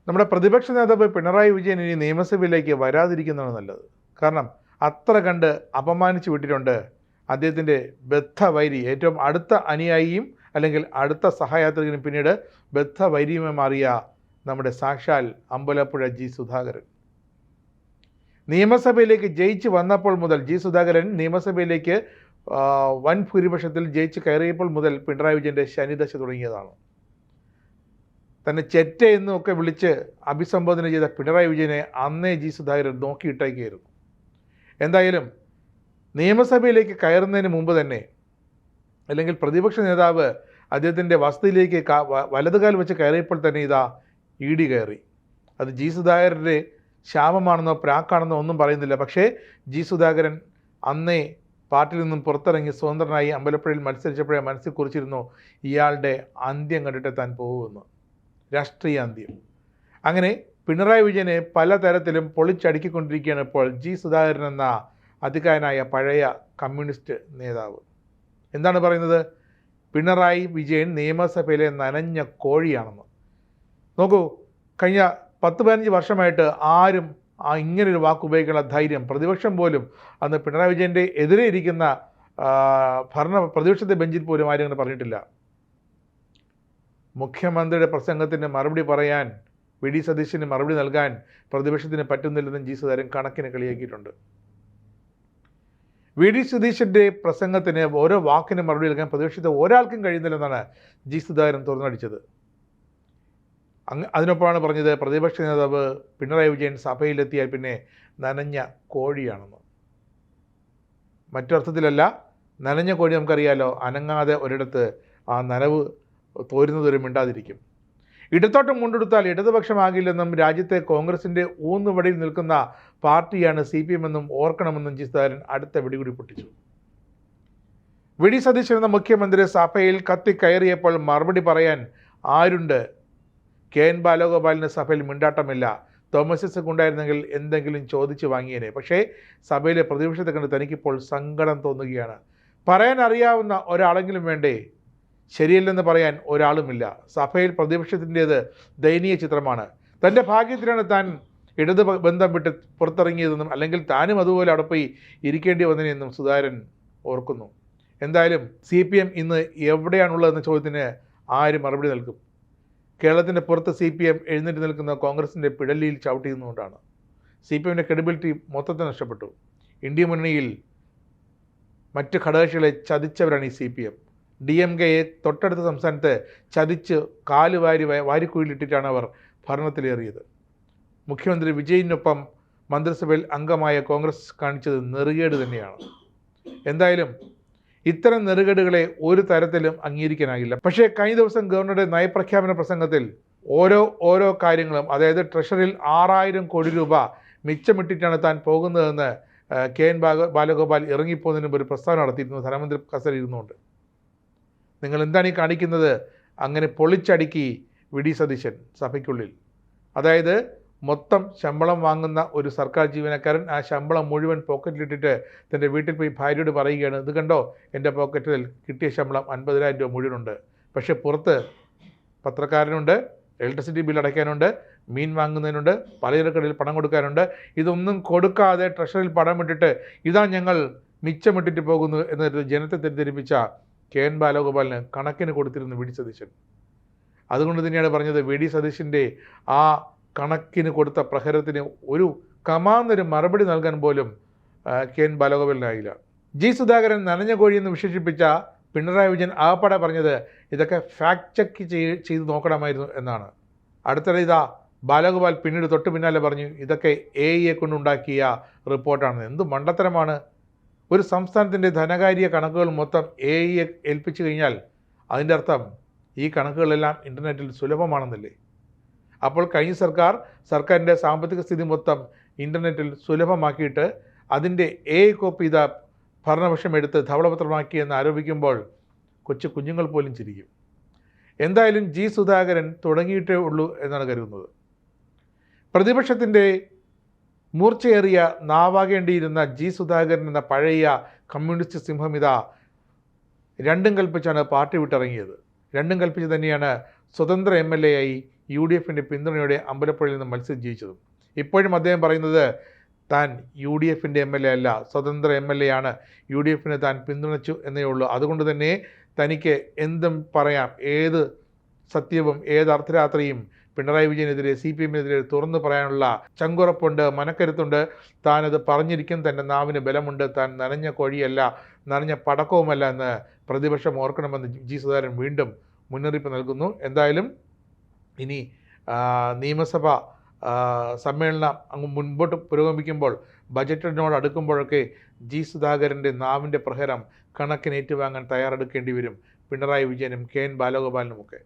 നമ്മുടെ പ്രതിപക്ഷ നേതാവ് പിണറായി വിജയൻ ഇനി നിയമസഭയിലേക്ക് വരാതിരിക്കുന്നതാണ് നല്ലത്. കാരണം അത്ര കണ്ട് അപമാനിച്ചു വിട്ടിട്ടുണ്ട് അദ്ദേഹത്തിൻ്റെ ബദ്ധവൈരി, ഏറ്റവും അടുത്ത അനുയായിയും അല്ലെങ്കിൽ അടുത്ത സഹയാത്രികനും പിന്നീട് ബദ്ധവൈരിയുമായി മാറിയ നമ്മുടെ സാക്ഷാൽ അമ്പലപ്പുഴ ജി സുധാകരൻ. നിയമസഭയിലേക്ക് ജയിച്ച് വന്നപ്പോൾ മുതൽ ജി സുധാകരൻ നിയമസഭയിലേക്ക് വൻ ഭൂരിപക്ഷത്തിൽ ജയിച്ച് കയറിയപ്പോൾ മുതൽ പിണറായി വിജയൻ്റെ ശനിദശ തുടങ്ങിയതാണ്. തന്നെ ചെറ്റ എന്നൊക്കെ വിളിച്ച് അഭിസംബോധന ചെയ്ത പിണറായി വിജയനെ അന്നേ ജി സുധാകരൻ നോക്കിയിട്ടേക്കായിരുന്നു. എന്തായാലും നിയമസഭയിലേക്ക് കയറുന്നതിന് മുമ്പ് തന്നെ, അല്ലെങ്കിൽ പ്രതിപക്ഷ നേതാവ് അദ്ദേഹത്തിൻ്റെ വസതിയിലേക്ക് വലതുകാൽ വെച്ച് കയറിയപ്പോൾ തന്നെ ഇതാ ഇ ഡി കയറി. അത് ജി സുധാകരൻ്റെ ശാപമാണെന്നോ പ്രാക്കാണെന്നോ ഒന്നും പറയുന്നില്ല. പക്ഷേ ജി സുധാകരൻ അന്നേ പാർട്ടിയിൽ നിന്നും പുറത്തിറങ്ങി സ്വതന്ത്രനായി അമ്പലപ്പുഴയിൽ മത്സരിച്ചപ്പോഴേ മനസ്സിൽ കുറിച്ചിരുന്നു ഇയാളുടെ അന്ത്യം കണ്ടിട്ട് താൻ പോകുമെന്ന്, രാഷ്ട്രീയ അന്ത്യം. അങ്ങനെ പിണറായി വിജയനെ പലതരത്തിലും പൊളിച്ചടുക്കിക്കൊണ്ടിരിക്കുകയാണ് ഇപ്പോൾ ജി സുധാകരൻ എന്ന അതികായനായ പഴയ കമ്മ്യൂണിസ്റ്റ് നേതാവ്. എന്താണ് പറയുന്നത്? പിണറായി വിജയൻ നിയമസഭയിലെ നനഞ്ഞ കോഴിയാണെന്ന്. നോക്കൂ, കഴിഞ്ഞ 10-15 വർഷമായിട്ട് ആരും ഇങ്ങനൊരു വാക്ക് ഉപയോഗിക്കാനുള്ള ധൈര്യം, പ്രതിപക്ഷം പോലും, അന്ന് പിണറായി വിജയൻ്റെ എതിരെ ഇരിക്കുന്ന പ്രതിപക്ഷത്തെ ബെഞ്ചിൽ പോലും ആരും അങ്ങനെ പറഞ്ഞിട്ടില്ല. മുഖ്യമന്ത്രിയുടെ പ്രസംഗത്തിന് മറുപടി പറയാൻ, വി ഡി സതീശന് മറുപടി നൽകാൻ പ്രതിപക്ഷത്തിന് പറ്റുന്നില്ലെന്നും ജി സുധാകരൻ കണക്കിന് കളിയാക്കിയിട്ടുണ്ട്. വി ഡി സതീശൻ്റെ പ്രസംഗത്തിന് ഓരോ വാക്കിന് മറുപടി നൽകാൻ പ്രതിപക്ഷത്തെ ഒരാൾക്കും കഴിയുന്നില്ലെന്നാണ് ജി സുധാകരൻ തുറന്നടിച്ചത്. അതിനൊപ്പമാണ് പറഞ്ഞത് പ്രതിപക്ഷ നേതാവ് പിണറായി വിജയൻ സഭയിലെത്തിയാൽ പിന്നെ നനഞ്ഞ കോഴിയാണെന്ന്. മറ്റൊരർത്ഥത്തിലല്ല, നനഞ്ഞ കോഴി നമുക്കറിയാലോ, അനങ്ങാതെ ഒരിടത്ത് ആ നനവ് തോരുന്നതൊരു മിണ്ടാതിരിക്കും. ഇടത്തോട്ടം കൊണ്ടെടുത്താൽ ഇടതുപക്ഷമാകില്ലെന്നും രാജ്യത്തെ കോൺഗ്രസിൻ്റെ ഊന്നുവടിയിൽ നിൽക്കുന്ന പാർട്ടിയാണ് CPM എന്നും ഓർക്കണമെന്നും ജി സുധാകരൻ അടുത്ത വെടികൂടി പൊട്ടിച്ചു. വി ഡി സതീശൻ എന്ന മുഖ്യമന്ത്രി സഭയിൽ കയറിയപ്പോൾ മറുപടി പറയാൻ ആരുണ്ട്? KN ബാലഗോപാലിന് സഭയിൽ മിണ്ടാട്ടമില്ല. തോമസ് ഐസക് ഉണ്ടായിരുന്നെങ്കിൽ എന്തെങ്കിലും ചോദിച്ചു വാങ്ങിയേനെ. പക്ഷേ സഭയിലെ പ്രതിപക്ഷത്തെ കണ്ട് തനിക്കിപ്പോൾ സങ്കടം തോന്നുകയാണ്. പറയാൻ അറിയാവുന്ന ഒരാളെങ്കിലും വേണ്ടേ? ശരിയല്ലെന്ന് പറയാൻ ഒരാളുമില്ല. സഭയിൽ പ്രതിപക്ഷത്തിൻ്റേത് ദയനീയ ചിത്രമാണ്. തൻ്റെ ഭാഗ്യത്തിലാണ് താൻ ഇടത് ബന്ധം വിട്ട് പുറത്തിറങ്ങിയതെന്നും അല്ലെങ്കിൽ താനും അതുപോലെ അവിടെ പോയി ഇരിക്കേണ്ടി വന്നതിനെന്നും സുധാകരൻ ഓർക്കുന്നു. എന്തായാലും CPM ഇന്ന് എവിടെയാണുള്ളതെന്ന ചോദ്യത്തിന് ആര് മറുപടി നൽകും? കേരളത്തിൻ്റെ പുറത്ത് CPM എഴുന്നേറ്റ് നിൽക്കുന്ന കോൺഗ്രസിൻ്റെ പിടലിയിൽ ചവിട്ടിയുന്നുകൊണ്ടാണ്. CPMൻ്റെ ക്രെഡിബിലിറ്റി മൊത്തത്തിൽ നഷ്ടപ്പെട്ടു. ഇന്ത്യ മുന്നണിയിൽ മറ്റ് ഘടകകക്ഷികളെ ചതിച്ചവരാണ് ഈ CPM. DMKയെ തൊട്ടടുത്ത സംസ്ഥാനത്ത് ചതിച്ച് കാല് വാരിക്കുഴിയിലിട്ടിട്ടാണ് അവർ ഭരണത്തിലേറിയത്. മുഖ്യമന്ത്രി വിജയിനൊപ്പം മന്ത്രിസഭയിൽ അംഗമായ കോൺഗ്രസ് കാണിച്ചത് നെറുകേട് തന്നെയാണ്. എന്തായാലും ഇത്തരം നെറുകേടുകളെ ഒരു തരത്തിലും അംഗീകരിക്കാനാകില്ല. പക്ഷേ കഴിഞ്ഞ ദിവസം ഗവർണറുടെ നയപ്രഖ്യാപന പ്രസംഗത്തിൽ ഓരോ കാര്യങ്ങളും, അതായത് ട്രഷറിയിൽ 6000 കോടി രൂപ മിച്ചമിട്ടിട്ടാണ് താൻ പോകുന്നതെന്ന് KN ബാലഗോപാൽ ഇറങ്ങിപ്പോകുന്നതിന് മുമ്പ് ഒരു പ്രസ്താവന നടത്തിയിരുന്നു ധനമന്ത്രി കസേരയിൽ ഇരുന്നുകൊണ്ട്. നിങ്ങൾ എന്താണ് ഈ കാണിക്കുന്നത്? അങ്ങനെ പൊളിച്ചടുക്കി വി ഡി സതീശൻ സഭയ്ക്കുള്ളിൽ. അതായത് മൊത്തം ശമ്പളം വാങ്ങുന്ന ഒരു സർക്കാർ ജീവനക്കാരൻ ആ ശമ്പളം മുഴുവൻ പോക്കറ്റിലിട്ടിട്ട് തൻ്റെ വീട്ടിൽ പോയി ഭാര്യയോട് പറയുകയാണ്, ഇത് കണ്ടോ, എൻ്റെ പോക്കറ്റിൽ കിട്ടിയ ശമ്പളം 50,000 രൂപ മുഴുവനുണ്ട്. പക്ഷേ പുറത്ത് പത്രക്കാരനുണ്ട്, ഇലക്ട്രിസിറ്റി ബിൽ അടയ്ക്കാനുണ്ട്, മീൻ വാങ്ങുന്നതിനുണ്ട്, പലചരക്കടയിൽ പണം കൊടുക്കാനുണ്ട്. ഇതൊന്നും കൊടുക്കാതെ ട്രഷറിയിൽ പണം ഇട്ടിട്ട് ഇതാ ഞങ്ങൾ മിച്ചമിട്ടിട്ട് പോകുന്നു എന്നൊരു ജനത്തെ തെറ്റിദ്ധരിപ്പിച്ച KN ബാലഗോപാലിന് കണക്കിന് കൊടുത്തിരുന്നു വി ഡി സതീശൻ. അതുകൊണ്ട് തന്നെയാണ് പറഞ്ഞത്, വി ഡി സതീശൻ്റെ ആ കണക്കിന് കൊടുത്ത പ്രഹരത്തിന് ഒരു കമാന്നൊരു മറുപടി നൽകാൻ പോലും KN ബാലഗോപാലിനായില്ല. ജി സുധാകരൻ നനഞ്ഞ കോഴിയെന്ന് വിശേഷിപ്പിച്ച പിണറായി വിജയൻ ആകപ്പാടെ പറഞ്ഞത് ഇതൊക്കെ ഫാക്ട് ചെക്ക് ചെയ്ത് നോക്കണമായിരുന്നു എന്നാണ്. അടുത്തിടെ ഇതാ ബാലഗോപാൽ പിന്നീട് തൊട്ട് പിന്നാലെ പറഞ്ഞു ഇതൊക്കെ AI കൊണ്ടുണ്ടാക്കിയ റിപ്പോർട്ടാണ്. എന്ത് മണ്ടത്തരമാണ്! ഒരു സംസ്ഥാനത്തിൻ്റെ ധനകാര്യ കണക്കുകൾ മൊത്തം AI ഏൽപ്പിച്ചു കഴിഞ്ഞാൽ അതിൻ്റെ അർത്ഥം ഈ കണക്കുകളെല്ലാം ഇൻ്റർനെറ്റിൽ സുലഭമാണെന്നല്ലേ? അപ്പോൾ കഴിഞ്ഞ സർക്കാരിൻ്റെ സാമ്പത്തിക സ്ഥിതി മൊത്തം ഇൻ്റർനെറ്റിൽ സുലഭമാക്കിയിട്ട് അതിൻ്റെ AI കോപ്പി ഇതാ ഭരണപക്ഷം എടുത്ത് ധവളപത്രമാക്കിയെന്ന് ആരോപിക്കുമ്പോൾ കുഞ്ഞുങ്ങൾ പോലും ചിരിക്കും. എന്തായാലും ജി സുധാകരൻ തുടങ്ങിയിട്ടേ ഉള്ളൂ എന്നാണ് കരുതുന്നത്. പ്രതിപക്ഷത്തിൻ്റെ മൂർച്ചയേറിയ നാവാകേണ്ടിയിരുന്ന ജി സുധാകരൻ എന്ന പഴയ കമ്മ്യൂണിസ്റ്റ് സിംഹം ഇതാ രണ്ടും കൽപ്പിച്ചാണ് പാർട്ടി വിട്ടിറങ്ങിയത്. രണ്ടും കൽപ്പിച്ച് തന്നെയാണ് സ്വതന്ത്ര MLA ആയി UDFിൻ്റെ പിന്തുണയോടെ അമ്പലപ്പുഴയിൽ നിന്ന് മത്സരിച്ച് ജയിച്ചതും. ഇപ്പോഴും അദ്ദേഹം പറയുന്നത് താൻ UDFിൻ്റെ MLA അല്ല, സ്വതന്ത്ര MLA ആണ്, UDFിനെ താൻ പിന്തുണച്ചു എന്നേ ഉള്ളൂ. അതുകൊണ്ട് തന്നെ തനിക്ക് എന്തും പറയാം, ഏത് സത്യവും ഏത് അർദ്ധരാത്രിയും പിണറായി വിജയനെതിരെ CPMനെതിരെ തുറന്നു പറയാനുള്ള ചങ്കുറപ്പുണ്ട്, മനക്കരുത്തുണ്ട്. താനത് പറഞ്ഞിരിക്കും, തൻ്റെ നാവിന് ബലമുണ്ട്, താൻ നനഞ്ഞ കോഴിയല്ല, നനഞ്ഞ പടക്കവുമല്ല എന്ന് പ്രതിപക്ഷം ഓർക്കണമെന്ന് G. സുധാകരൻ വീണ്ടും മുന്നറിയിപ്പ് നൽകുന്നു. എന്തായാലും ഇനി നിയമസഭ സമ്മേളനം അങ്ങ് മുൻപോട്ട് പുരോഗമിക്കുമ്പോൾ, ബജറ്റിനോട് അടുക്കുമ്പോഴൊക്കെ G. സുധാകരൻ്റെ നാവിൻ്റെ പ്രഹരം കണക്കിനേറ്റുവാങ്ങാൻ തയ്യാറെടുക്കേണ്ടി വരും പിണറായി വിജയനും KN ബാലഗോപാലിനുമൊക്കെ.